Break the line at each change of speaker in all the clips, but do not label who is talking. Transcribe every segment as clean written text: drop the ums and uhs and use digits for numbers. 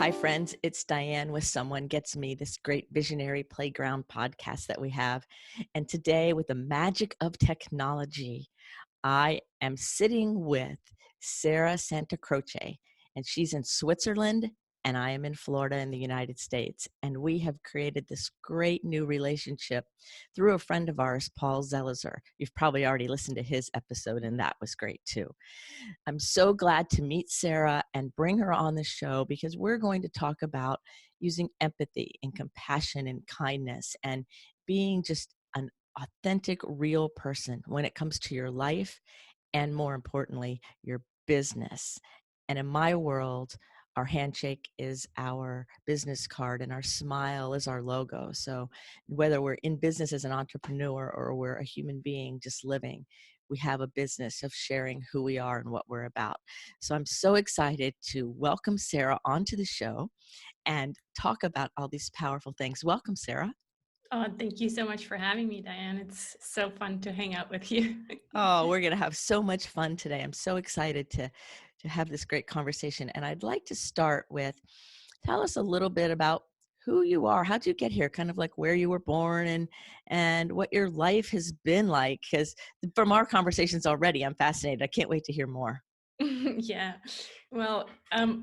Hi, friends. It's Dianne with Someone Gets Me, this great visionary playground podcast that we have. And today, with the magic of technology, I am sitting with Sarah Santacroce, and she's in Switzerland, and I am in Florida in the United States. And we have created this great new relationship through a friend of ours, Paul Zelizer. You've probably already listened to his episode, and that was great too. I'm so glad to meet Sarah and bring her on the show because we're going to talk about using empathy and compassion and kindness and being just an authentic, real person when it comes to your life and, more importantly, your business. And in my world, our handshake is our business card and our smile is our logo. So whether we're in business as an entrepreneur or we're a human being just living, we have a business of sharing who we are and what we're about. So I'm so excited to welcome Sarah onto the show and talk about all these powerful things. Welcome, Sarah.
Oh, thank you so much for having me, Diane. It's so fun to hang out with you.
Oh, we're going to have so much fun today. I'm so excited to have this great conversation. And I'd like to start with, tell us a little bit about who you are. How'd you get here? Kind of like where you were born and what your life has been like. Because from our conversations already, I'm fascinated. I can't wait to hear more.
Yeah. Well,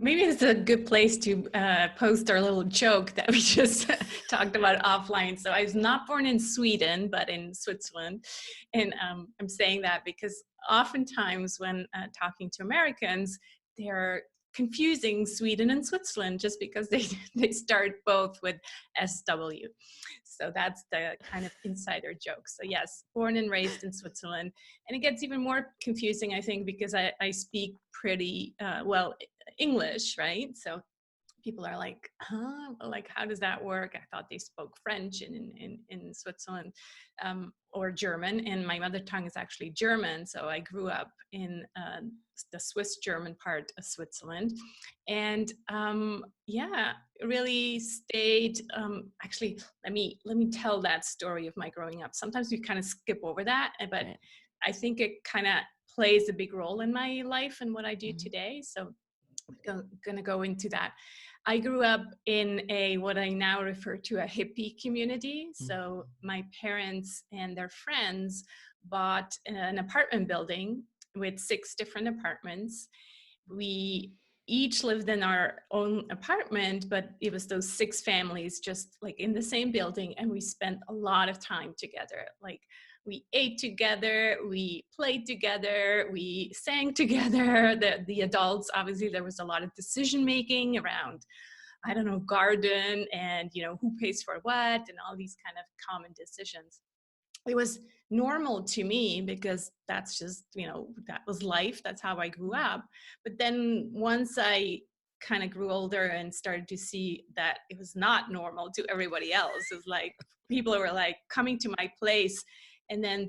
maybe it's a good place to post our little joke that we just talked about offline. So I was not born in Sweden, but in Switzerland. And I'm saying that because oftentimes when talking to Americans, they're confusing Sweden and Switzerland just because they start both with SW. So that's the kind of insider joke. So yes, born and raised in Switzerland. And it gets even more confusing, I think, because I speak pretty well English, right? So people are like, huh? Like, how does that work? I thought they spoke French in Switzerland or German. And my mother tongue is actually German. So I grew up in the Swiss German part of Switzerland. And yeah, really stayed. Actually, let me tell that story of my growing up. Sometimes we kind of skip over that, but
Right.
I think it kind of plays a big role in my life and what I do
Mhm.
today. So going to go into that. I grew up in a what I now refer to a hippie community. So my parents and their friends bought an apartment building with 6 different apartments. We each lived in our own apartment, but it was those 6 families just like in the same building, and we spent a lot of time together. Like we ate together, we played together, we sang together. The adults, obviously, there was a lot of decision making around, I don't know, garden and who pays for what and all these kind of common decisions. It was normal to me because that's just that was life. That's how I grew up. But then once I kind of grew older and started to see that it was not normal to everybody else, it was like people were like coming to my place, and then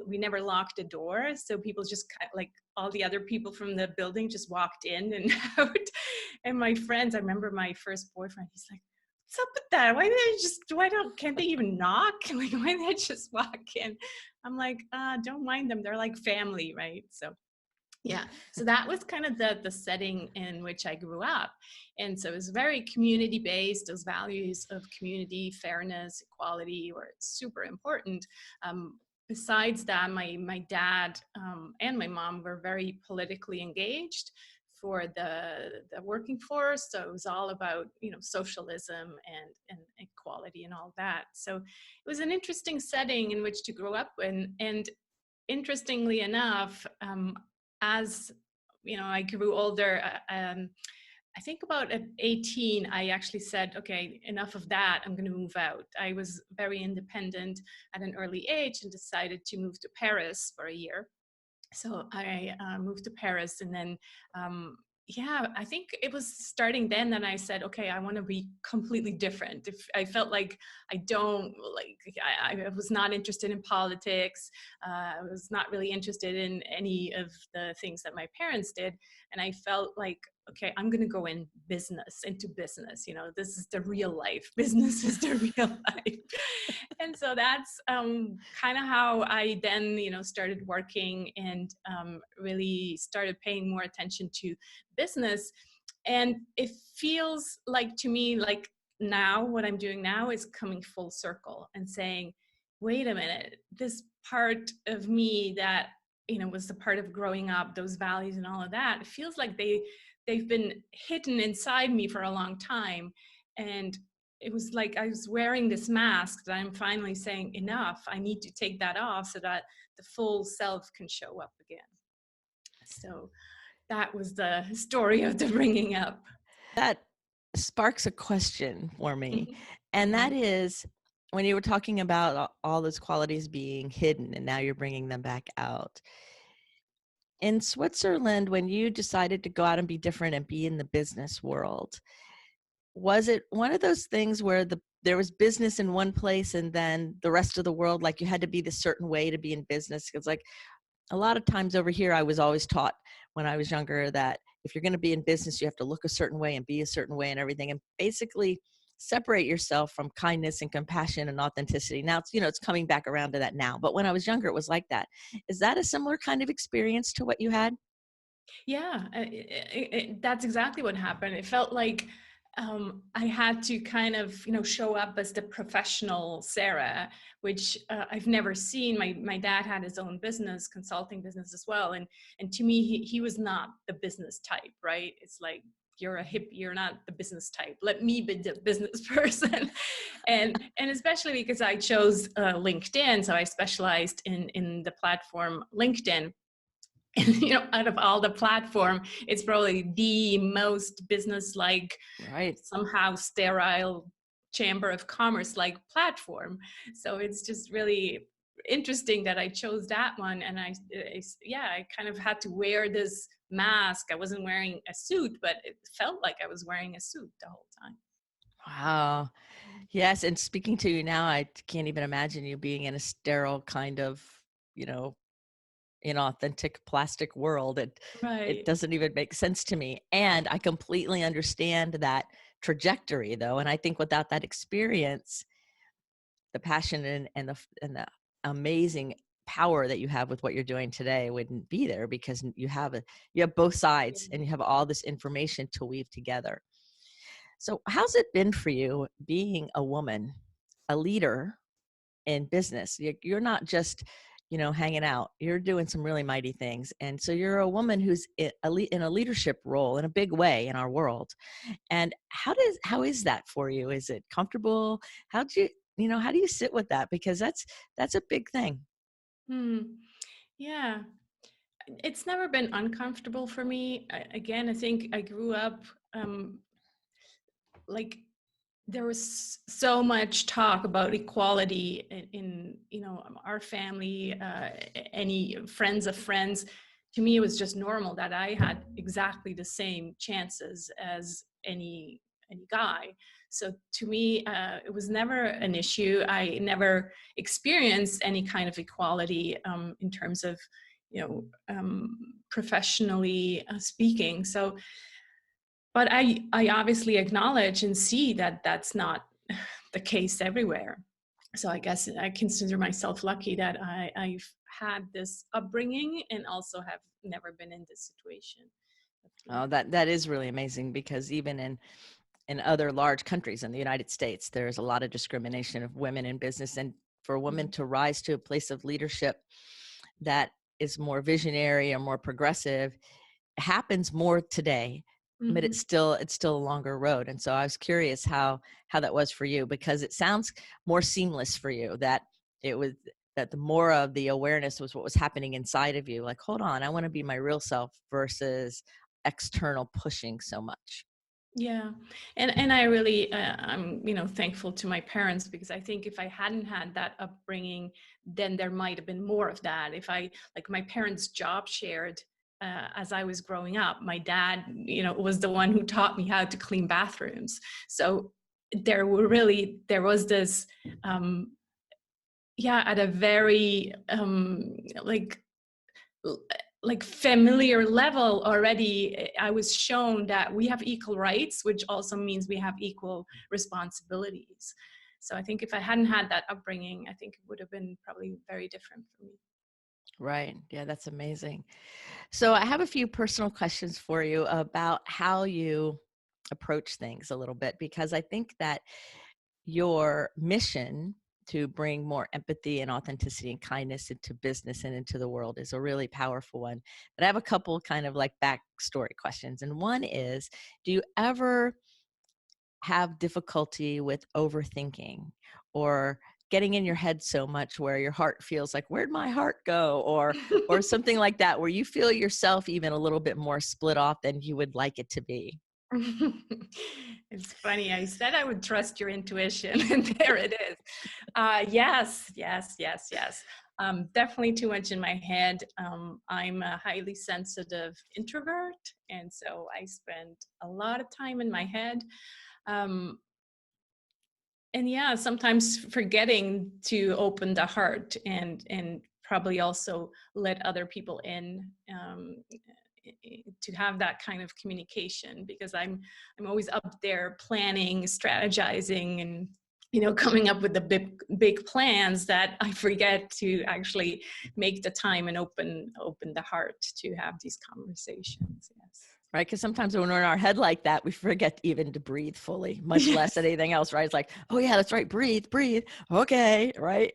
we never locked the door, so people just kind of, like all the other people from the building just walked in and out. And my friends, I remember my first boyfriend, he's like, what's up with that? Can't they even knock? Like, why did they just walk in? I'm like, don't mind them. They're like family, right? So yeah, so that was kind of the setting in which I grew up. And so it was very community based. Those values of community, fairness, equality were super important. Besides that, my dad and my mom were very politically engaged for the working force. So it was all about socialism and equality and all that. So it was an interesting setting in which to grow up in. And interestingly enough, as I grew older, I think about at 18, I actually said, okay, enough of that. I'm going to move out. I was very independent at an early age and decided to move to Paris for a year. So I moved to Paris, and then yeah, I think it was starting then that I said, okay, I want to be completely different. If I felt like I was not interested in politics, I was not really interested in any of the things that my parents did, and I felt like, okay, I'm going to go into business. This is the real life. Business is the real life. And so that's kind of how I then, started working and really started paying more attention to business. And it feels like to me, like now what I'm doing now is coming full circle and saying, wait a minute, this part of me that, you know, was the part of growing up, those values and all of that, it feels like they've been hidden inside me for a long time. And it was like I was wearing this mask that I'm finally saying, enough, I need to take that off so that the full self can show up again. So that was the story of the bringing up.
That sparks a question for me.
Mhm.
And that
Mhm.
is, when you were talking about all those qualities being hidden and now you're bringing them back out. In Switzerland, when you decided to go out and be different and be in the business world, was it one of those things where there was business in one place and then the rest of the world, like you had to be this certain way to be in business? Because like a lot of times over here, I was always taught when I was younger that if you're going to be in business, you have to look a certain way and be a certain way and everything, and basically separate yourself from kindness and compassion and authenticity. Now it's, it's coming back around to that now. But when I was younger, it was like that. Is that a similar kind of experience to what you had?
Yeah, that's exactly what happened. It felt like I had to kind of, you know, show up as the professional Sarah, which I've never seen. My dad had his own business, consulting business as well, and to me, he was not the business type, right? It's like you're a hippie, you're not the business type. Let me be the business person, and especially because I chose LinkedIn, so I specialized in the platform LinkedIn. And, you know, out of all the platform, it's probably the most business-like,
Right.
somehow sterile chamber of commerce like platform. So it's just really interesting that I chose that one. And yeah, I kind of had to wear this mask. I wasn't wearing a suit, but it felt like I was wearing a suit the whole time.
Wow. Yes. And speaking to you now, I can't even imagine you being in a sterile kind of, you know, inauthentic plastic world. It
Right.
doesn't even make sense to me. And I completely understand that trajectory though. And I think without that experience, the passion and the amazing power that you have with what you're doing today wouldn't be there, because you have both sides and you have all this information to weave together. So how's it been for you being a woman, a leader in business? You're not just, hanging out. You're doing some really mighty things. And so you're a woman who's in a leadership role in a big way in our world. And how is that for you? Is it comfortable? How do how do you sit with that? Because that's a big thing.
Hmm. Yeah. It's never been uncomfortable for me. Again, I think I grew up um, like there was so much talk about equality in you know, our family, any friends of friends. To me, it was just normal that I had exactly the same chances as any guy. So to me, it was never an issue. I never experienced any kind of equality in terms of, you know, professionally speaking. So but I obviously acknowledge and see that that's not the case everywhere. So I guess I consider myself lucky that I've had this upbringing and also have never been in this situation of being.
Oh, that is really amazing, because even in other large countries in the United States, there's a lot of discrimination of women in business. And for a woman
Mhm.
to rise to a place of leadership that is more visionary or more progressive happens more today, but
Mhm.
it's still a longer road. And so I was curious how that was for you, because it sounds more seamless for you, that it was that the more of the awareness was what was happening inside of you, like, hold on, I want to be my real self versus external pushing so much.
Yeah, and I really I'm, you know, thankful to my parents, because I think if I hadn't had that upbringing, then there might have been more of that. If I, like, my parents job shared as I was growing up. My dad, you know, was the one who taught me how to clean bathrooms. So there was this yeah, at a very like like familiar level already. I was shown that we have equal rights, which also means we have equal responsibilities. So I think if I hadn't had that upbringing, I think it would have been probably very different for me.
Right. Yeah, that's amazing. So I have a few personal questions for you about how you approach things a little bit, because I think that your mission to bring more empathy and authenticity and kindness into business and into the world is a really powerful one. But I have a couple kind of like backstory questions. And one is, do you ever have difficulty with overthinking or getting in your head so much where your heart feels like, where'd my heart go? Or something like that, where you feel yourself even a little bit more split off than you would like it to be?
It's funny. I said I would trust your intuition, and there it is. Yes, yes, yes, yes. Definitely too much in my head. I'm a highly sensitive introvert, and so I spend a lot of time in my head. Um, and yeah, sometimes forgetting to open the heart and probably also let other people in, to have that kind of communication, because I'm always up there planning, strategizing, and coming up with the big plans, that I forget to actually make the time and open the heart to have these conversations. Yes.
Right? Because sometimes when we're in our head like that, we forget even to breathe fully, much less
Yes.
anything else, right? It's like, oh yeah, that's right. Breathe, breathe. Okay. Right.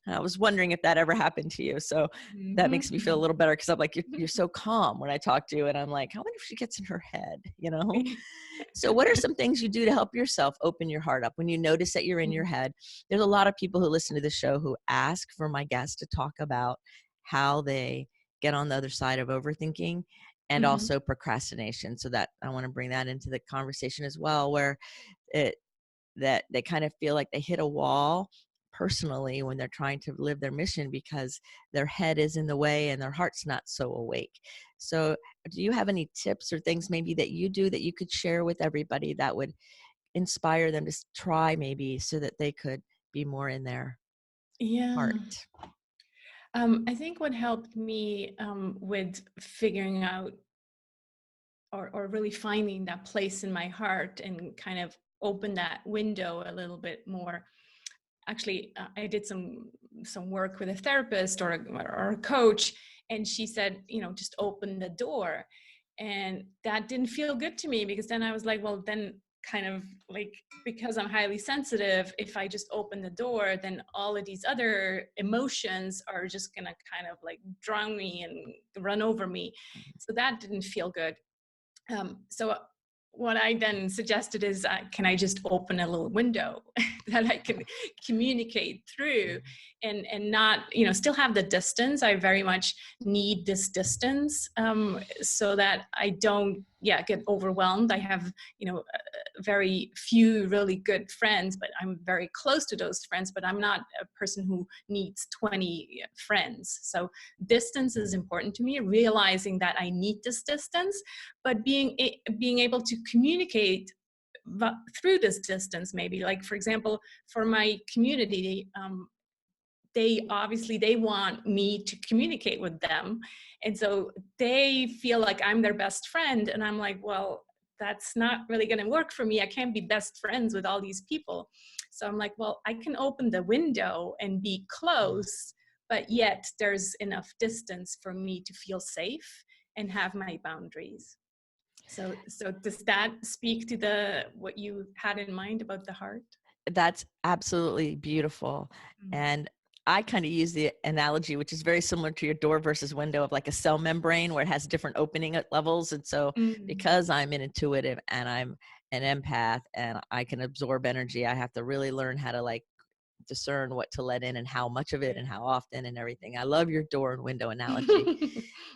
I was wondering if that ever happened to you. So that makes me feel a
Mhm.
little better, because I'm like, you're so calm when I talk to you. And I'm like, I wonder if she gets in her head, you know? So what are some things you do to help yourself open your heart up when you notice that you're in your
Mhm.
head? There's a lot of people who listen to the show who ask for my guests to talk about how they get on the other side of overthinking and
Mhm.
also procrastination. So that I want to bring that into the conversation as well, where it that they kind of feel like they hit a wall personally when they're trying to live their mission because their head is in the way and their heart's not so awake. So, do you have any tips or things maybe that you do that you could share with everybody that would inspire them to try, maybe so that they could be more in their
Yeah.
heart?
I think what helped me with figuring out, or really finding that place in my heart and kind of open that window a little bit more. Actually, I did some work with a therapist or a coach, and she said, just open the door. And that didn't feel good to me, because then I was like, well, then kind of like, because I'm highly sensitive, if I just open the door, then all of these other emotions are just gonna kind of like drown me and run over me. So that didn't feel good. So what I then suggested is, can I just open a little window that I can communicate through, and not, still have the distance. I very much need this distance, so that I don't, get overwhelmed. I have, very few really good friends, but I'm very close to those friends, but I'm not a person who needs 20 friends. So distance is important to me, realizing that I need this distance, but being able to communicate through this distance. Maybe, like, for example, for my community, they want me to communicate with them, and so they feel like I'm their best friend, and I'm like, well, that's not really going to work for me. I can't be best friends with all these people. So I'm like, well, I can open the window and be close, but yet there's enough distance for me to feel safe and have my boundaries. So does that speak to the what you had in mind about the heart?
That's absolutely beautiful. And I kind of use the analogy, which is very similar to your door versus window, of like a cell membrane where it has different opening levels. And so,
Mm.
because I'm an intuitive and I'm an empath and I can absorb energy, I have to really learn how to like discern what to let in and how much of it and how often and everything. I love your door and window analogy.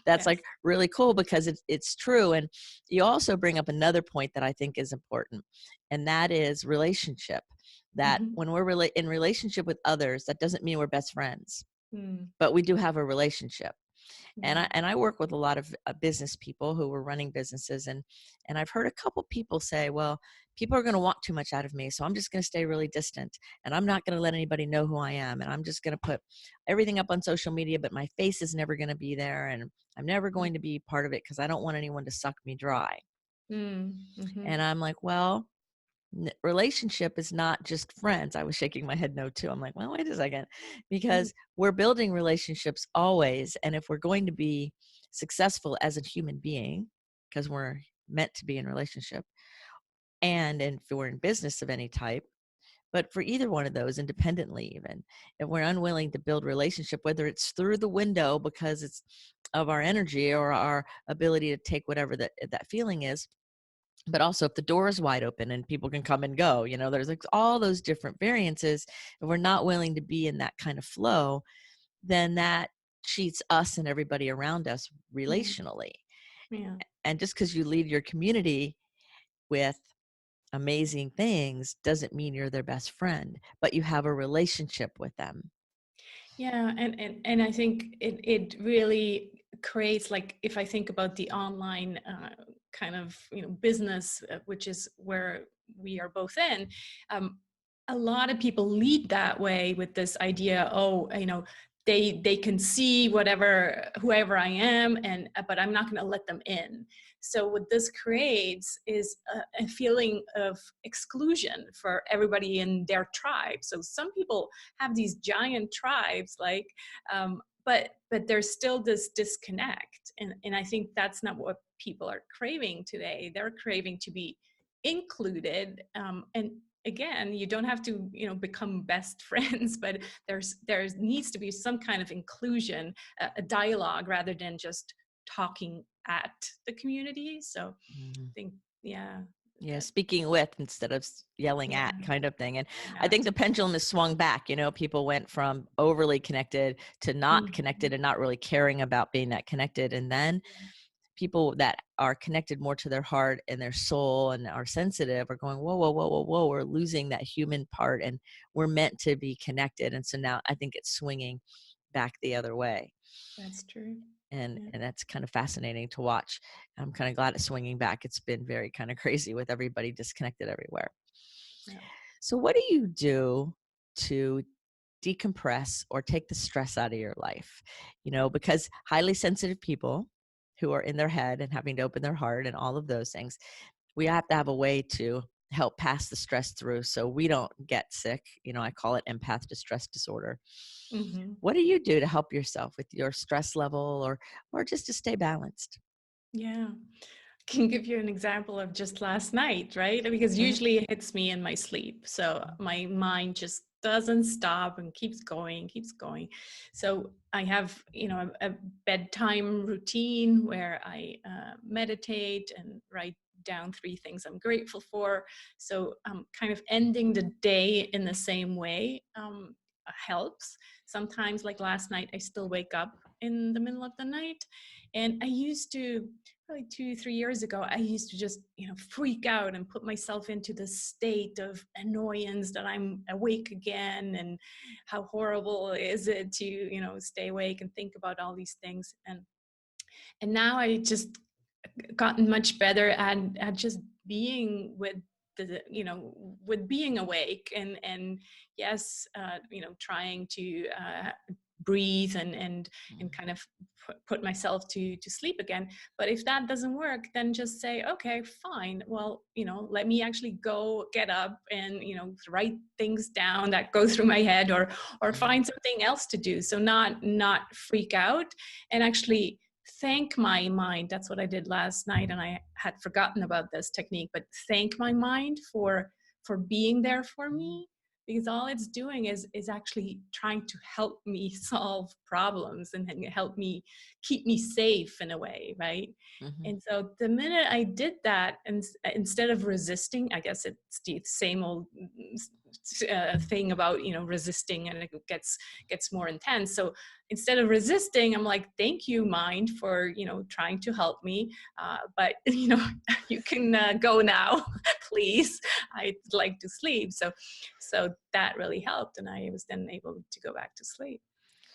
That's like
Yes.
really cool because it's true. And you also bring up another point that I think is important, and that is relationship. That
Mhm.
when we're in relationship with others, that doesn't mean we're best friends,
Mm.
but we do have a relationship. And
Yeah.
I work with a lot of business people who were running businesses, and I've heard a couple people say, well, people are going to want too much out of me, so I'm just going to stay really distant, and I'm not going to let anybody know who I am, and I'm just going to put everything up on social media, but my face is never going to be there, and I'm never going to be part of it because I don't want anyone to suck me dry.
Mm. Mhm.
And I'm like, well, Relationship is not just friends. I was shaking my head no too. I'm like, well, wait a second,
Mm,
because we're building relationships always. And if we're going to be successful as a human being, because we're meant to be in relationship, and if we're in business of any type, but for either one of those independently, even if we're unwilling to build relationship, whether it's through the window because it's of our energy or our ability to take whatever that feeling is, but also if the door is wide open and people can come and go, there's like all those different variances. If we're not willing to be in that kind of flow, then that cheats us and everybody around us
yeah,
relationally.
yeah.
And just because you leave your community with amazing things doesn't mean you're their best friend, but you have a relationship with them.
Yeah, and I think it really creates, like, if I think about the online kind of business, which is where we are both in, um, a lot of people lead that way with this idea. Oh, they can see whoever I am, and but I'm not going to let them in. So what this creates is a feeling of exclusion for everybody in their tribe. So some people have these giant tribes, like, but there's still this disconnect, and I think that's not what people are craving today. They're craving to be included, and again, you don't have to become best friends, but there needs to be some kind of inclusion, a dialogue, rather than just talking at the community. So I
Mhm.
think, yeah,
Yeah,
that,
speaking with instead of yelling
yeah,
at kind of thing. And I
yeah,
think the pendulum is swung back. People went from overly connected to not
mhm,
connected and not really caring about being that connected. And then people that are connected more to their heart and their soul and are sensitive are going, whoa, whoa, whoa, whoa, whoa, we're losing that human part and we're meant to be connected. And so now I think it's swinging back the other way.
that's true.
and
Yeah,
and that's kind of fascinating to watch. I'm kind of glad it's swinging back. It's been very kind of crazy with everybody disconnected everywhere.
yeah.
So what do you do to decompress or take the stress out of your life? Because highly sensitive people who are in their head and having to open their heart and all of those things, we have to have a way to help pass the stress through so we don't get sick. I call it empath distress disorder.
Hmm.
What do you do to help yourself with your stress level or just to stay balanced?
Yeah. Can give you an example of just last night, right? Because
Mhm.
usually it hits me in my sleep. So my mind just doesn't stop and keeps going, keeps going. So I have, a bedtime routine where I meditate and write down 3 things I'm grateful for. So kind of ending the day in the same way helps. Sometimes, like last night, I still wake up in the middle of the night. And I used to, probably 2 3 years ago, I used to just freak out and put myself into this state of annoyance that I'm awake again, and how horrible is it to stay awake and think about all these things. And now I just gotten much better at just being with the with being awake, and yes, trying to breathe and kind of put myself to sleep again. But if that doesn't work, then just say, okay, fine, well, let me actually go get up and write things down that go through my head, or
Mhm.
find something else to do. So not freak out, and actually thank my mind. That's what I did last night, and I had forgotten about this technique. But thank my mind for being there for me, because all it's doing is actually trying to help me solve problems and help me keep me safe in a way, right?
Mhm.
And so the minute I did that, and instead of resisting, I guess it's the same old thing about resisting, and it gets more intense. So instead of resisting, I'm like, thank you, mind, for trying to help me, but you can go now, please. I'd like to sleep. So that really helped, and I was then able to go back to sleep.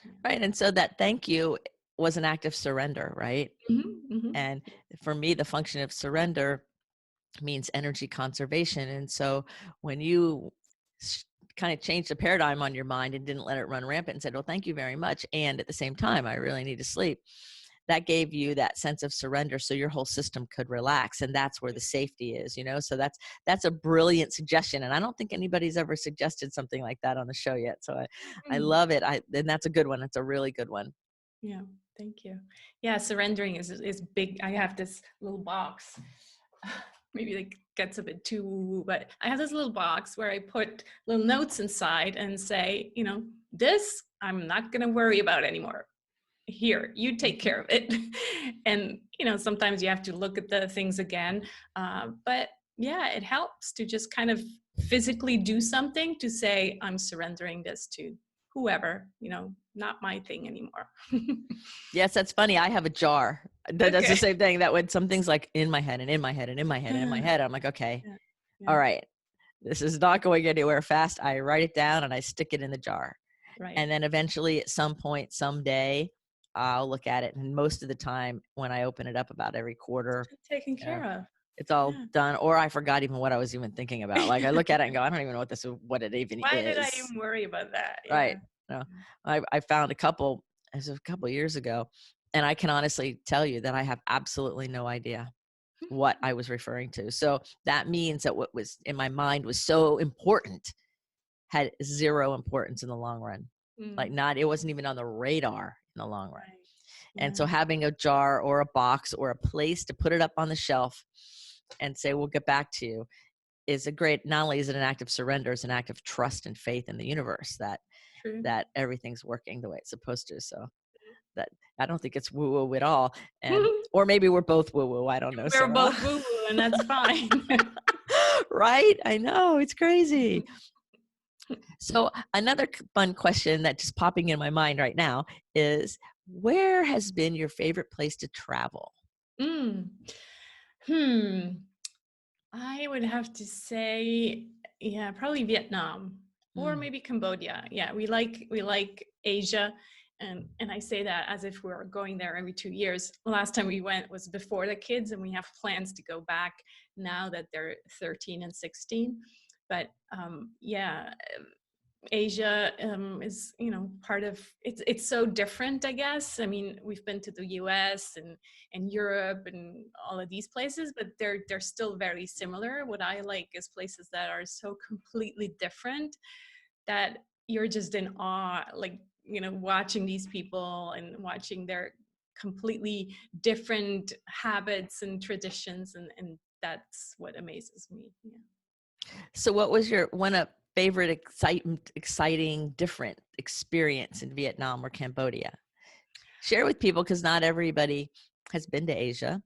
Yeah.
Right. And so that thank you was an act of surrender, right?
Hmm. Hmm.
And for me, the function of surrender means energy conservation. And so when you kind of changed the paradigm on your mind and didn't let it run rampant and said, well, thank you very much, and at the same time, I really need to sleep, that gave you that sense of surrender so your whole system could relax, and that's where the safety is, so that's a brilliant suggestion, and I don't think anybody's ever suggested something like that on the show yet, so I
Mm.
love it. And that's a good one. It's a really good one.
Yeah, thank you. Yeah, surrendering is big. I have this little box. Maybe it gets a bit too woo-woo, but I have this little box where I put little notes inside and say, this I'm not going to worry about anymore. Here, you take care of it. And sometimes you have to look at the things again, but yeah, it helps to just kind of physically do something to say, I'm surrendering this to whoever, not my thing anymore.
Yes, that's funny. I have a jar that does the
Okay.
same thing, that when something's like in my head and in my head and in my head and in my head, I'm like, okay,
Yeah,
all
yeah,
right, this is not going anywhere fast. I write it down and I stick it in the jar.
right.
And then eventually at some point, someday, I'll look at it. And most of the time when I open it up about every quarter,
Taken
uh,
care of.
it's all
Yeah.
done, or I forgot even what I was even thinking about. Like I look at it and go, I don't even know what it even
Why did I
is.
even worry about that?
Right.
Yeah.
No, I found it was a couple years ago, and I can honestly tell you that I have absolutely no idea what I was referring to. So that means that what was in my mind was so important had zero importance in the long run. Like
Mm,
it wasn't even on the radar in the long run.
right.
And
Yeah.
so having a jar or a box or a place to put it up on the shelf and say, we'll get back to you, is a great, not only is it an act of surrender, it's an act of trust and faith in the universe
True.
that everything's working the way it's supposed to. So that, I don't think it's woo woo at all. And, or maybe we're both woo woo. I don't know,
We're
Sarah.
both woo woo, and that's fine.
Right? I know, it's crazy. So another fun question that just popping in my mind right now is, where has been your favorite place to travel?
Mm. Hmm. I would have to say, yeah, probably Vietnam or
Mm.
maybe Cambodia. Yeah, we like Asia, and I say that as if we're going there every 2 years. Last time we went was before the kids, and we have plans to go back now that they're 13 and 16. But yeah, Asia is, part of it's so different, I guess. I mean, we've been to the US and Europe and all of these places, but they're still very similar. What I like is places that are so completely different that you're just in awe, like, watching these people and watching their completely different habits and traditions, and that's what amazes me. Yeah.
So what was your favorite exciting, different experience in Vietnam or Cambodia? Share with people, because not everybody has been to Asia.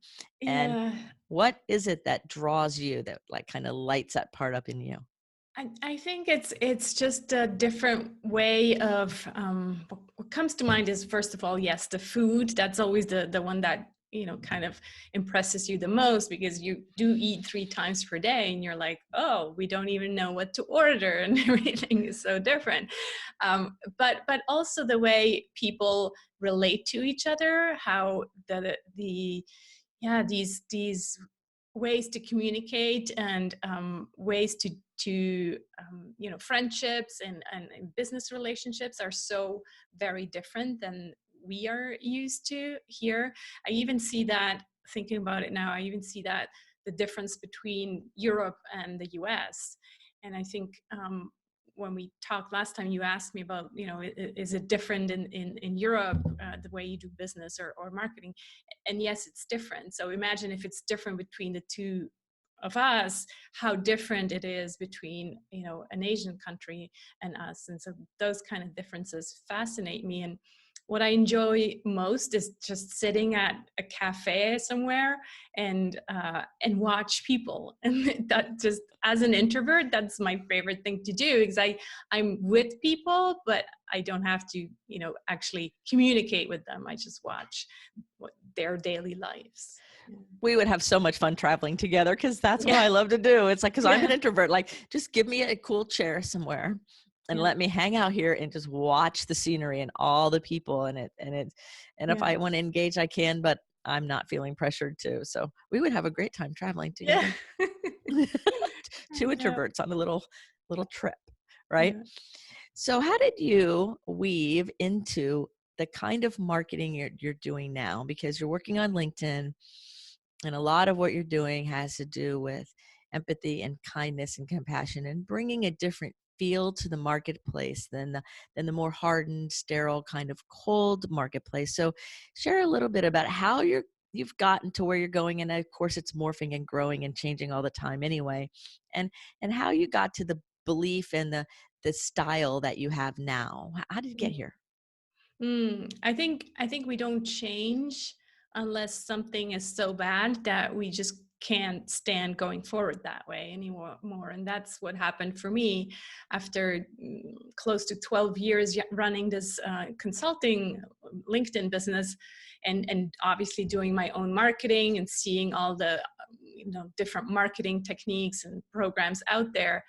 And
Yeah.
what is it that draws you, that like kind of lights that part up in you?
I think it's just a different way of what comes to mind is, first of all, yes, the food. That's always the one that kind of impresses you the most, because you do eat 3 times per day and you're like, oh, we don't even know what to order, and everything is so different. But also the way people relate to each other, how the yeah, these ways to communicate, and ways to friendships and business relationships are so very different than we are used to here. I even see that, thinking about it now, I even see that the difference between Europe and the US. And I think when we talked last time, you asked me about, is it different in Europe, the way you do business or marketing? And yes, it's different. So imagine if it's different between the two of us, how different it is between an Asian country and us. And so those kind of differences fascinate me. And what I enjoy most is just sitting at a cafe somewhere and watch people. And that, just as an introvert, that's my favorite thing to do, because I'm with people, but I don't have to actually communicate with them. I just watch their daily lives.
We would have so much fun traveling together, because that's what
Yeah.
I love to do. It's like, because I'm an
Yeah.
introvert, like, just give me a cool chair somewhere and
Yeah.
let me hang out here and just watch the scenery and all the people and if
Yeah.
I want to engage, I can, but I'm not feeling pressured to. So we would have a great time traveling
Yeah.
together.
I
Two
know.
introverts on a little trip, right?
Yeah.
So how did you weave into the kind of marketing you're doing now, because you're working on LinkedIn, and a lot of what you're doing has to do with empathy and kindness and compassion and bringing a different feel to the marketplace than the more hardened, sterile, kind of cold marketplace. So share a little bit about how you've gotten to where you're going, and of course it's morphing and growing and changing all the time anyway, and how you got to the belief and the style that you have now. How did you get here?
I think we don't change unless something is so bad that we just can't stand going forward that way anymore. And that's what happened for me after close to 12 years running this consulting LinkedIn business, and obviously doing my own marketing and seeing all the different marketing techniques and programs out there.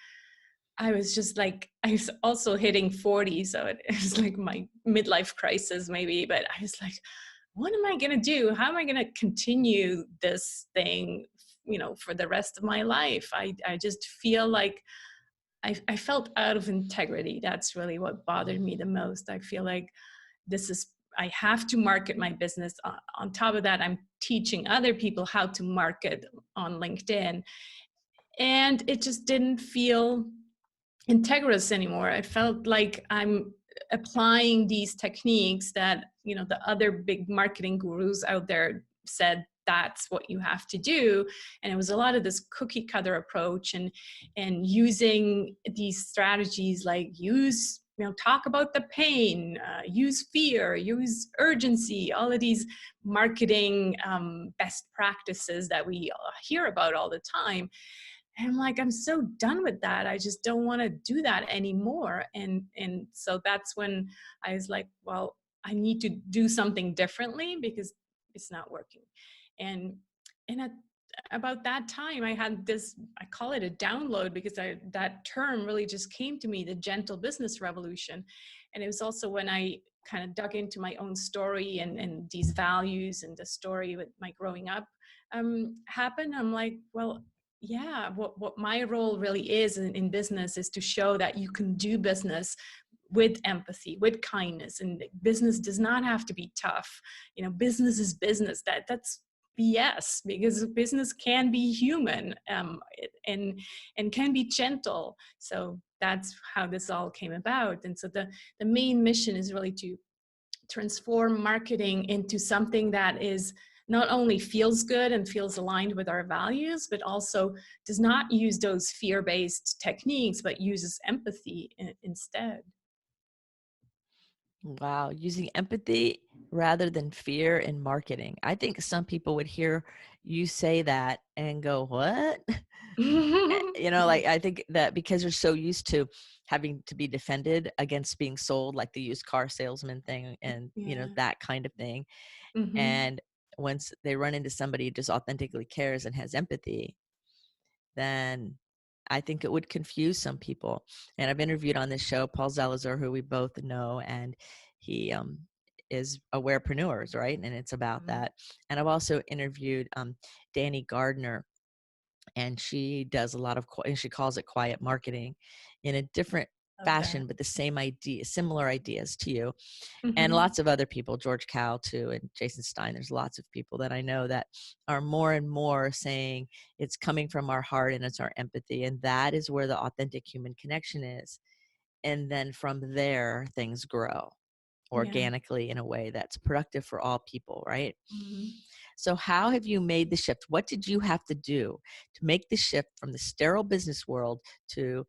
I was just like, I was also hitting 40, so it was like my midlife crisis maybe, but I was like, what am I going to do? How am I going to continue this thing, for the rest of my life? I just feel like I felt out of integrity. That's really what bothered me the most. I feel like I have to market my business. On top of that, I'm teaching other people how to market on LinkedIn. And it just didn't feel integrous anymore. I felt like I'm applying these techniques that the other big marketing gurus out there said that's what you have to do, and it was a lot of this cookie cutter approach, and using these strategies like talk about the pain, use fear, use urgency, all of these marketing best practices that we hear about all the time. And I'm like, I'm so done with that. I just don't want to do that anymore. And so that's when I was like, well, I need to do something differently because it's not working. And at about that time, I had this, I call it a download, because that term really just came to me, the gentle business revolution. And it was also when I kind of dug into my own story and these values and the story with my growing up happened. I'm like, well, yeah, what my role really is in business is to show that you can do business with empathy, with kindness, and business does not have to be tough. Business is business. That's BS, because business can be human, and can be gentle. So that's how this all came about. And so the main mission is really to transform marketing into something that is not only feels good and feels aligned with our values, but also does not use those fear-based techniques, but uses empathy instead.
Wow, using empathy rather than fear in marketing. I think some people would hear you say that and go, "What?" Like, I think that because they're so used to having to be defended against being sold, like the used car salesman thing and,
Yeah.
that kind of thing.
Hmm.
And once they run into somebody who just authentically cares and has empathy, then I think it would confuse some people. And I've interviewed on this show Paul Zalazar, who we both know, and he is awarepreneurs, right? And it's about that. And I've also interviewed Danny Gardner, and she does a lot of and she calls it quiet marketing in a different
Love that.
fashion, but the same idea, similar ideas to you, and
Hmm.
lots of other people, George Cal too, and Jason Stein. There's lots of people that I know that are more and more saying it's coming from our heart and it's our empathy, and that is where the authentic human connection is. And then from there things grow
Yeah.
organically in a way that's productive for all people, right?
Hmm.
So how have you made the shift? What did you have to do to make the shift from the sterile business world to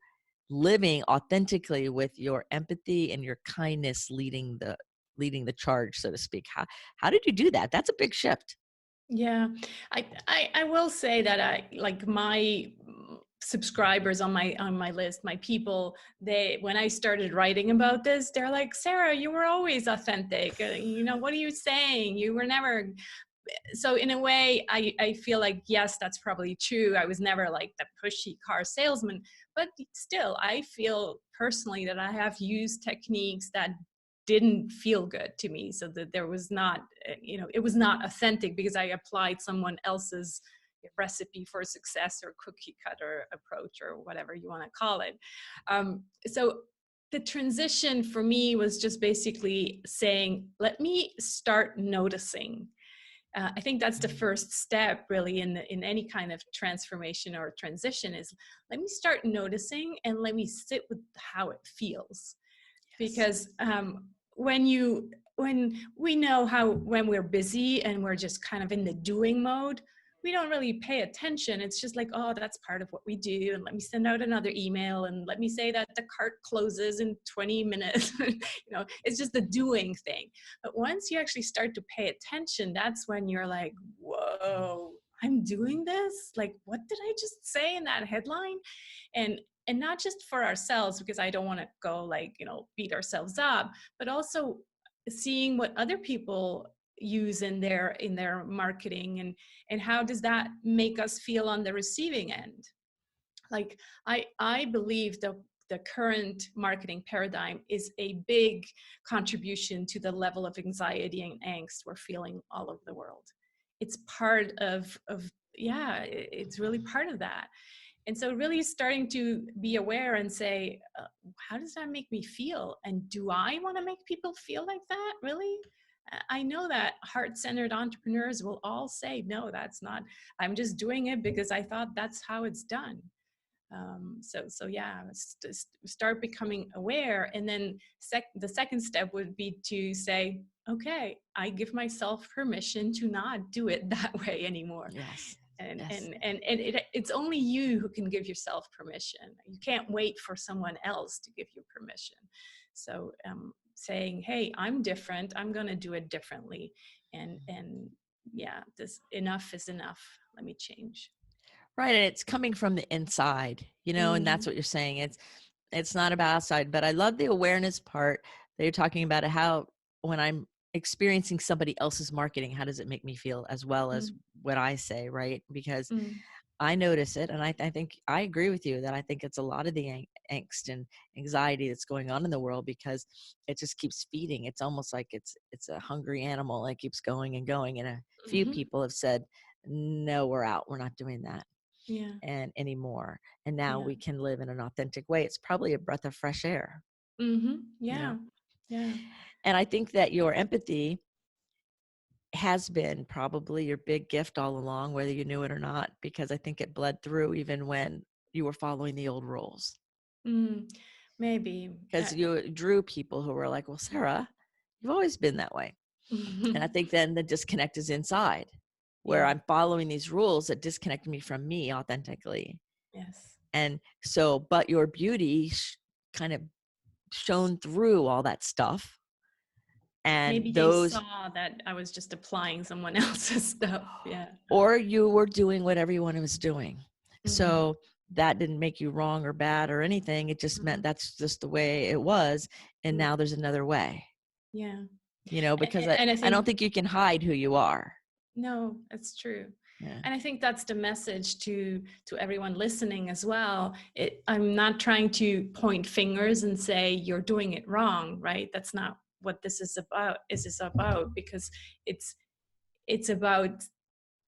living authentically with your empathy and your kindness leading the charge, so to speak? How did you do that? That's a big shift.
Yeah, I will say that I like my subscribers on my list, my people, they, when I started writing about this, they're like, Sarah, you were always authentic. What are you saying? You were never. So in a way, I feel like, yes, that's probably true. I was never like the pushy car salesman, but still, I feel personally that I have used techniques that didn't feel good to me, so that there was not, it was not authentic because I applied someone else's recipe for success or cookie cutter approach or whatever you want to call it. So the transition for me was just basically saying, let me start noticing. I think that's the
Mm.
first step really in any kind of transformation or transition, is let me start noticing and let me sit with how it feels.
Yes.
Because when we know how, when we're busy and we're just kind of in the doing mode, we don't really pay attention. It's just like, oh, that's part of what we do, and let me send out another email, and let me say that the cart closes in 20 minutes. It's just the doing thing. But once you actually start to pay attention, that's when you're like, whoa, I'm doing this? Like, what did I just say in that headline? And not just for ourselves, because I don't want to go like, beat ourselves up, but also seeing what other people use in their marketing, and how does that make us feel on the receiving end. Like, I believe the current marketing paradigm is a big contribution to the level of anxiety and angst we're feeling all over the world. It's part of yeah, it's really part of that. And so really starting to be aware and say, how does that make me feel? And do I want to make people feel like that? Really? I know that heart-centered entrepreneurs will all say, no, that's not, I'm just doing it because I thought that's how it's done. So yeah, start becoming aware. And then the second step would be to say, okay, I give myself permission to not do it that way anymore.
Yes.
and
Yes.
and and, and it's only you who can give yourself permission. You can't wait for someone else to give you permission. So saying, hey, I'm different, I'm going to do it differently. And yeah, this enough is enough, let me change.
Right. And it's coming from the inside, and that's
Mm-hmm.
what you're saying. It's not about outside, but I love the awareness part that you're talking about, how when I'm experiencing somebody else's marketing, how does it make me feel, as well as what I say, right? Because
Mm-hmm.
I notice it, and I think I agree with you that I think it's a lot of the angst and anxiety that's going on in the world, because it just keeps feeding. It's almost like it's a hungry animal that keeps going and going. And a few
Mm-hmm.
people have said, "No, we're out. We're not doing that
Yeah.
and anymore. And now
Yeah.
we can live in an authentic way." It's probably a breath of fresh air,
Mm-hmm.
you know.
Yeah. Yeah.
And I think that your empathy has been probably your big gift all along, whether you knew it or not, because I think it bled through even when you were following the old rules.
Mm, maybe.
Because you drew people who were like, "Well, Sarah, you've always been that way." And I think then the disconnect is inside, where
Yeah.
I'm following these rules that disconnect me from me authentically.
Yes.
And so, but your beauty kind of shone through all that stuff. And
Maybe they
those,
saw that I was just applying someone else's stuff. Yeah.
or you were doing what everyone was doing.
Mm-hmm.
So that didn't make you wrong or bad or anything. It just meant that's just the way it was. And
Mm-hmm.
now there's another way,
Yeah.
because
And I
I don't
think,
think you can hide who you are.
no, that's true.
Yeah.
And I think that's the message to everyone listening as well. I'm not trying to point fingers and say you're doing it wrong, right? That's not what this is about. Because it's about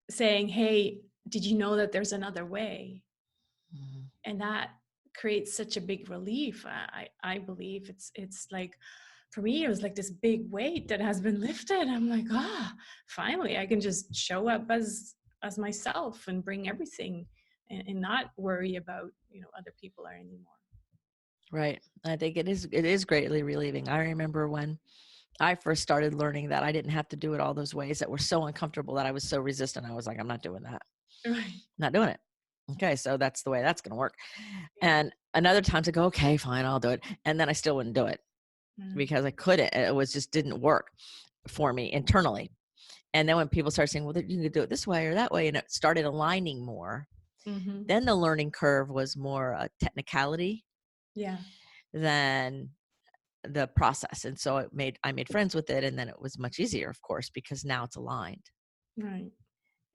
saying, hey, did you know that there's another way?
Mhm.
And that creates such a big relief. I believe it's like, for me, it was like this big weight that has been lifted. I'm like, finally I can just show up as myself and bring everything, and not worry about other people or anymore.
Right. I think it is greatly relieving. I remember when I first started learning that I didn't have to do it all those ways that were so uncomfortable, that I was so resistant. I was like, I'm not doing that.
Right.
Not doing it. Okay, so that's the way that's going to work.
Yeah.
And another time to go, okay, fine, I'll do it. And then I still wouldn't do it
Mm.
because I couldn't. It was just didn't work for me internally. And then when people started saying, well, you can do it this way or that way, and it started aligning more,
Mm-hmm.
then the learning curve was more a technicality
Yeah.
than the process. And so I made friends with it, and then it was much easier, of course, because now it's aligned.
Right.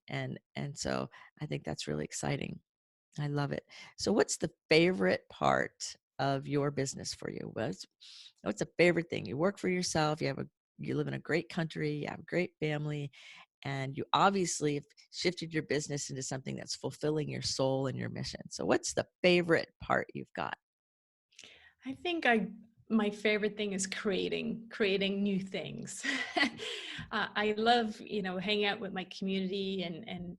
And so I think that's really exciting. I love it. So what's the favorite part of your business for you? What's a favorite thing? You work for yourself, you live in a great country, you have a great family, and you obviously have shifted your business into something that's fulfilling your soul and your mission. So what's the favorite part you've got?
I think my favorite thing is creating new things. I love, hanging out with my community and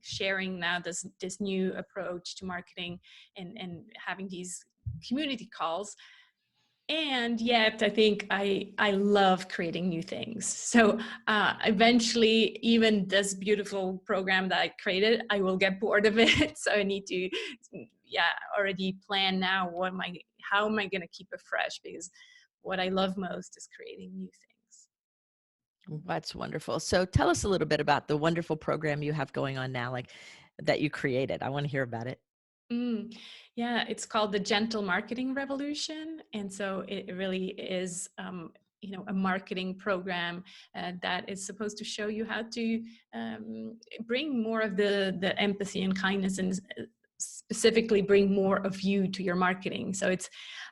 sharing now this new approach to marketing and having these community calls. And yet I think I love creating new things. So eventually, even this beautiful program that I created, I will get bored of it. So I need to, yeah, already plan now how am I going to keep it fresh? Because what I love most is creating new things.
That's wonderful. So tell us a little bit about the wonderful program you have going on now, like that you created. I want to hear about it.
Mm, yeah, it's called the Gentle Marketing Revolution, and so it really is, a marketing program that is supposed to show you how to bring more of the empathy and kindness, and specifically bring more of you to your marketing. So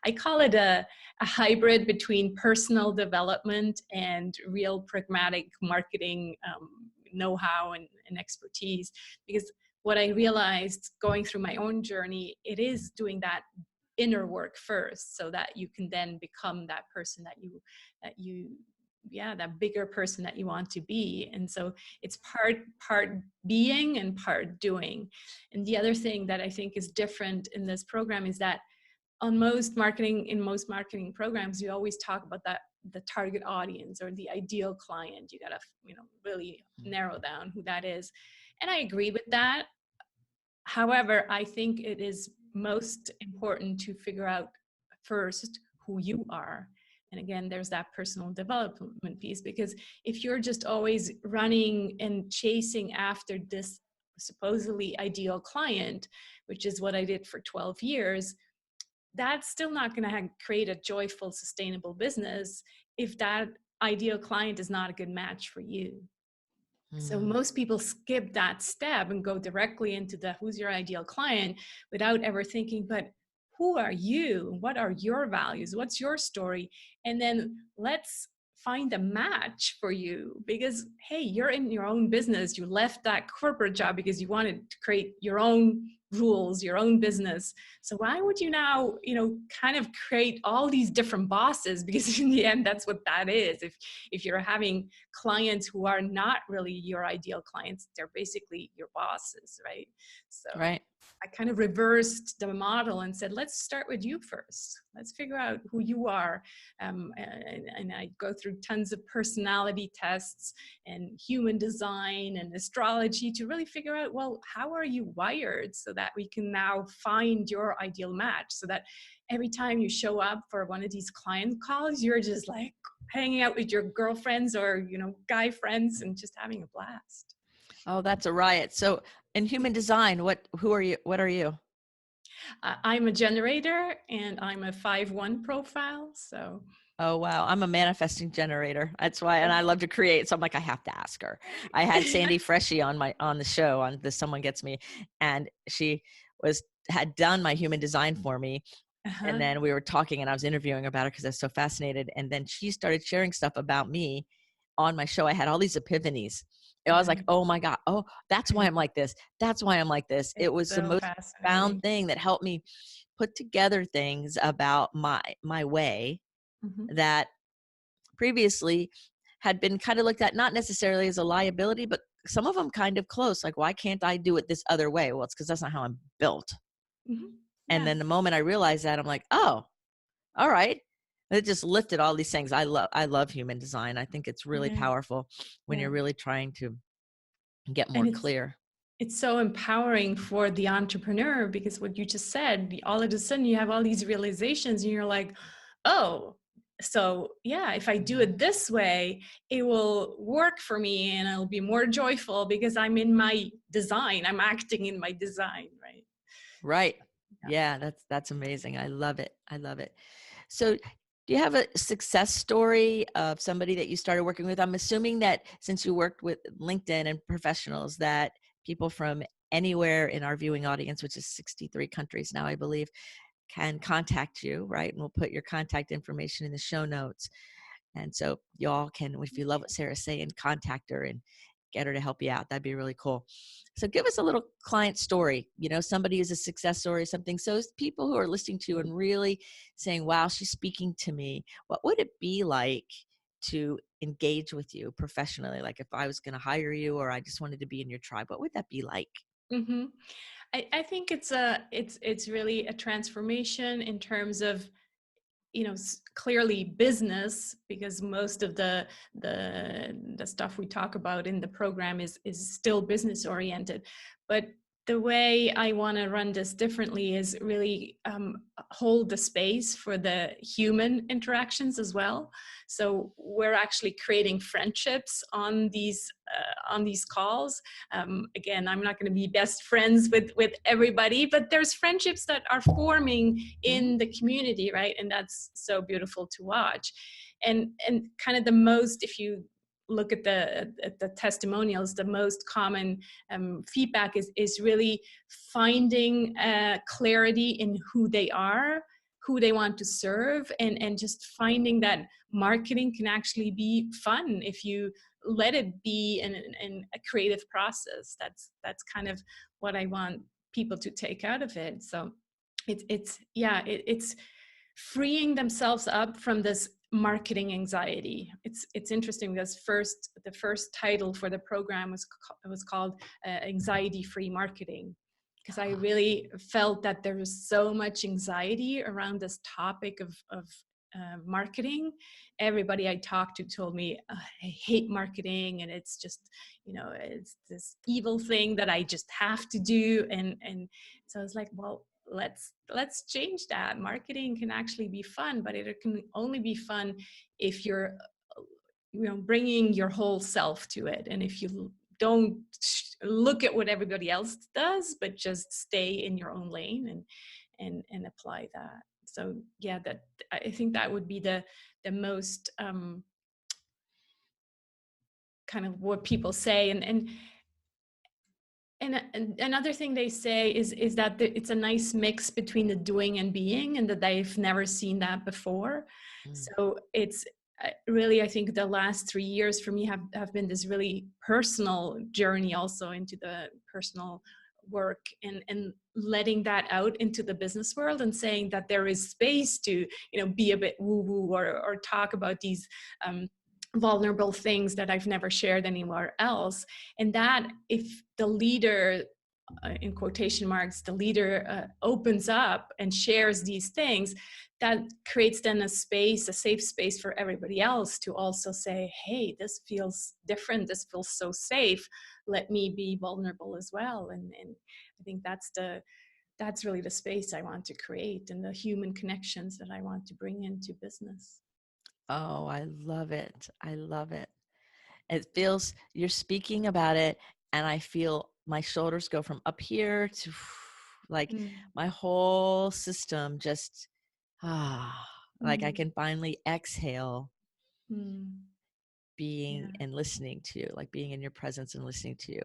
I call it a hybrid between personal development and real pragmatic marketing know-how and expertise, because what I realized going through my own journey, it is doing that inner work first, so that you can then become that person that bigger person that you want to be. And so it's part being and part doing. And the other thing that I think is different in this program is that in most marketing programs, you always talk about the target audience or the ideal client. You gotta, really narrow down who that is. And I agree with that. However, I think it is most important to figure out first who you are. And again, there's that personal development piece, because if you're just always running and chasing after this supposedly ideal client, which is what I did for 12 years, that's still not going to create a joyful, sustainable business if that ideal client is not a good match for you. So
Mm.
most people skip that step and go directly into the who's your ideal client without ever thinking, but who are you? What are your values? What's your story? And then let's find a match for you, because hey, you're in your own business. You left that corporate job because you wanted to create your own rules, your own business. So why would you now, kind of create all these different bosses? Because in the end, that's what that is. If you're having clients who are not really your ideal clients, they're basically your bosses, right? So
Right.
I kind of reversed the model and said, let's start with you first. Let's figure out who you are. And I go through tons of personality tests and human design and astrology to really figure out, well, how are you wired, so that we can now find your ideal match, so that every time you show up for one of these client calls, you're just like hanging out with your girlfriends or, guy friends and just having a blast.
Oh, that's a riot. So in human design, who are you? What are you?
I'm a generator and I'm a 5-1 profile. So,
Oh, wow. I'm a manifesting generator. That's why, and I love to create. So I'm like, I have to ask her. I had Sandy Freshy on the show on this Someone Gets Me, and she had done my human design for me. And then we were talking and I was interviewing about her because I was so fascinated. And then she started sharing stuff about me on my show. I had all these epiphanies. I was like, oh my God. Oh, that's why I'm like this. That's why I'm like this. It
It's
was the
so
most profound
fascinating.
thing that helped me put together things about my way
Mm-hmm.
that previously had been kind of looked at not necessarily as a liability, but some of them kind of close. Like, why can't I do it this other way? Well, it's because that's not how I'm built.
Mm-hmm.
And
Yeah.
then the moment I realized that, I'm like, oh, all right. It just lifted all these things. I love human design. I think it's really
Yeah.
powerful when
Yeah.
you're really trying to get
And
more clear.
it's so empowering for the entrepreneur, because what you just said, all of a sudden you have all these realizations and you're like, oh, so yeah, if I do
Mhm.
it this way, it will work for me and I'll be more joyful because I'm in my design. I'm acting in my design, right?
Right.
Yeah.
Yeah, that's amazing. I love it. I love it. So, do you have a success story of somebody that you started working with? I'm assuming that since you worked with LinkedIn and professionals, that people from anywhere in our viewing audience, which is 63 countries now, I believe, can contact you, right? And we'll put your contact information in the show notes. And so y'all can, if you love what Sarah's saying, contact her and get her to help you out. That'd be really cool. So give us a little client story, somebody who's a success story, something. So people who are listening to you and really saying, wow, she's speaking to me. What would it be like to engage with you professionally? Like if I was going to hire you or I just wanted to be in your tribe, what would that be like?
Mm-hmm. I think it's really a transformation in terms of, clearly business, because most of the stuff we talk about in the program is still business oriented. But the way I want to run this differently is really hold the space for the human interactions as well. So we're actually creating friendships on these calls. Again, I'm not going to be best friends with everybody, but there's friendships that are forming in the community, right? And that's so beautiful to watch. And kind of the most, if you look at the testimonials, the most common feedback is really finding clarity in who they are, who they want to serve, and just finding that marketing can actually be fun if you let it be in a creative process. That's kind of what I want people to take out of it. So it's freeing themselves up from this marketing anxiety. It's interesting because the first title for the program was called anxiety-free marketing, because I really felt that there was so much anxiety around this topic of marketing. Everybody I talked to told me, I hate marketing, and it's just, it's this evil thing that I just have to do. And so I was like, well, let's change that. Marketing can actually be fun, but it can only be fun if you're, bringing your whole self to it. And if you don't look at what everybody else does, but just stay in your own lane and apply that. So yeah, that I think that would be the most kind of what people say. And another thing they say is that it's a nice mix between the doing and being, and that they've never seen that before.
Mm.
So it's really, I think the last 3 years for me have been this really personal journey also into the personal work, and letting that out into the business world, and saying that there is space to, be a bit woo woo, or talk about these vulnerable things that I've never shared anywhere else. And that if the leader, in quotation marks, the leader opens up and shares these things, that creates then a safe space for everybody else to also say, hey, this feels different, this feels so safe, let me be vulnerable as well. And I think that's really the space I want to create, and the human connections that I want to bring into business.
Oh, I love it. I love it. It feels, you're speaking about it, and I feel my shoulders go from up here to like
Mm,
my whole system just, like I
mm,
can finally exhale
mm.
being
Yeah.
and listening to you, like being in your presence and listening to you.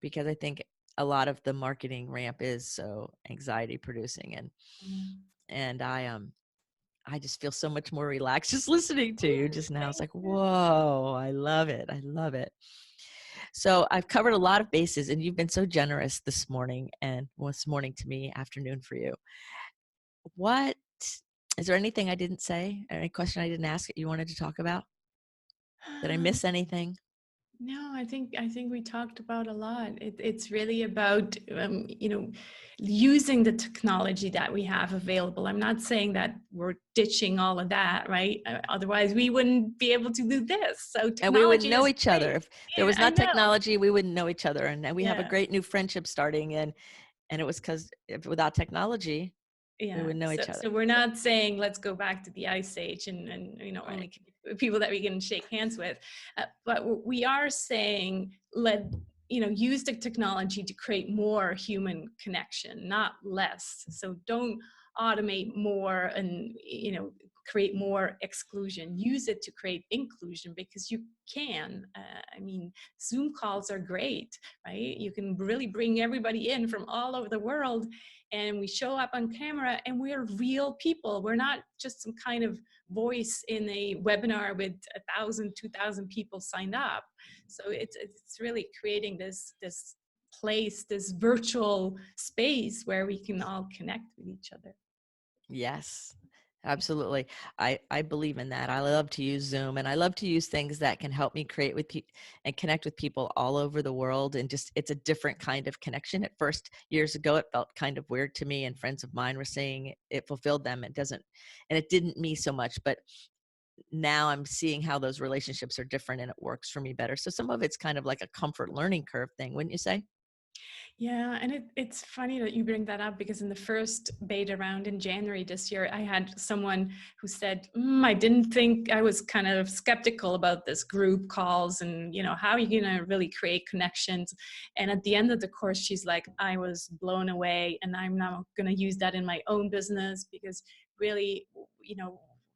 Because I think a lot of the marketing ramp is so anxiety producing,
Yeah.
and I just feel so much more relaxed just listening to you
Oh,
just now. It's
thank
like,
you.
whoa, I love it. I love it. So I've covered a lot of bases, and you've been so generous this morning, and well, it's morning to me, afternoon for you. What is there anything I didn't say, or any question I didn't ask that you wanted to talk about? Did I miss anything?
No, I think we talked about a lot. It's really about using the technology that we have available. I'm not saying that we're ditching all of that, right? Otherwise, we wouldn't be able to do this. So
And we wouldn't
technology
know
is
each other.
great.
If there
Yeah,
was
I
not
know.
technology, we wouldn't know each other. And we have a
Yeah.
great new friendship starting, and it was because without technology, we
Yeah,
would know
so
each other.
so we're not saying let's go back to the ice age and
Right.
only connect with people that we can shake hands with, but we are saying let use the technology to create more human connection, not less. So don't automate more and create more exclusion. Use it to create inclusion, because you can. I mean, Zoom calls are great, right? You can really bring everybody in from all over the world, and we show up on camera and we're real people. We're not just some kind of voice in a webinar with 1,000, 2,000 people signed up. So it's really creating this place, this virtual space where we can all connect with each other.
Yes, absolutely. I believe in that. I love to use Zoom, and I love to use things that can help me create with and connect with people all over the world. And just, it's a different kind of connection. At first, years ago, it felt kind of weird to me, and friends of mine were saying it fulfilled them. And it didn't me so much, but now I'm seeing how those relationships are different and it works for me better. So some of it's kind of like a comfort learning curve thing, wouldn't you say?
Yeah, and it's funny that you bring that up, because in the first beta round in January this year, I had someone who said, I didn't think, I was kind of skeptical about this group calls and, how are you going to really create connections? And at the end of the course, she's like, I was blown away, and I'm now going to use that in my own business, because really,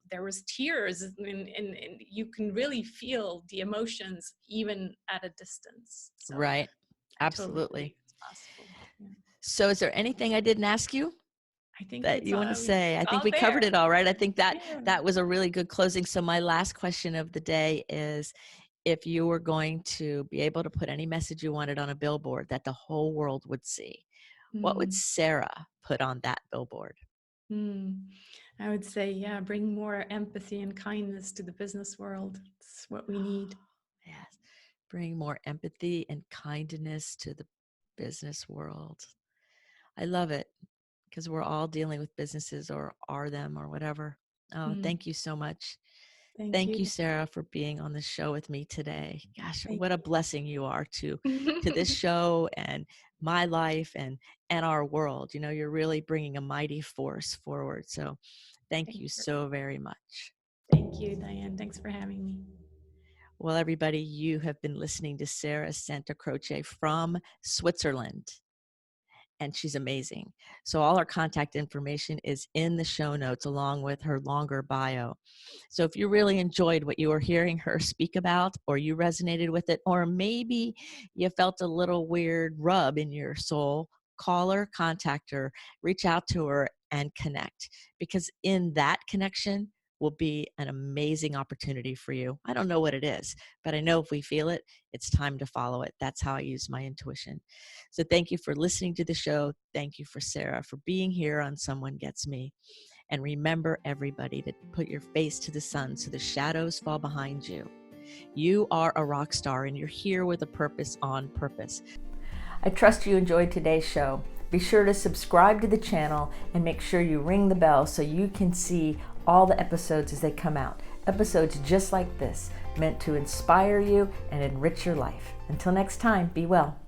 there was tears, and you can really feel the emotions even at a distance. So
Right.
I totally believe
Absolutely.
it's possible. Yeah.
So is there anything I didn't ask you
I think
that
it's
you want to say? I think
all
we covered
there.
it all, right? I think that
Yeah.
that was a really good closing. So my last question of the day is, if you were going to be able to put any message you wanted on a billboard that the whole world would see, what would
Mm,
Sarah put on that billboard?
mm. I would say, yeah, bring more empathy and kindness to the business world. It's what we need.
Yes. Bring more empathy and kindness to the business world. I love it, because we're all dealing with businesses, or are them, or whatever. Oh,
Mm,
thank you so much.
thank
Thank
you.
you, Sarah, for being on the show with me today. Gosh,
Thank
what a blessing you are to this
you.
show and my life and our world. You're really bringing a mighty force forward. So thank
Thank
you
you.
so very much.
Thank you, Diane. Thanks for having me.
Well, everybody, you have been listening to Sarah Santacroce from Switzerland, and she's amazing. So all her contact information is in the show notes, along with her longer bio. So if you really enjoyed what you were hearing her speak about, or you resonated with it, or maybe you felt a little weird rub in your soul, call her, contact her, reach out to her, and connect. Because in that connection will be an amazing opportunity for you. I don't know what it is, but I know if we feel it, it's time to follow it. That's how I use my intuition. So thank you for listening to the show. Thank you for Sarah for being here on Someone Gets Me. And remember, everybody, to put your face to the sun so the shadows fall behind you. You are a rock star, and you're here with a purpose, on purpose. I trust you enjoyed today's show. Be sure to subscribe to the channel and make sure you ring the bell so you can see all the episodes as they come out. Episodes just like this, meant to inspire you and enrich your life. Until next time, be well.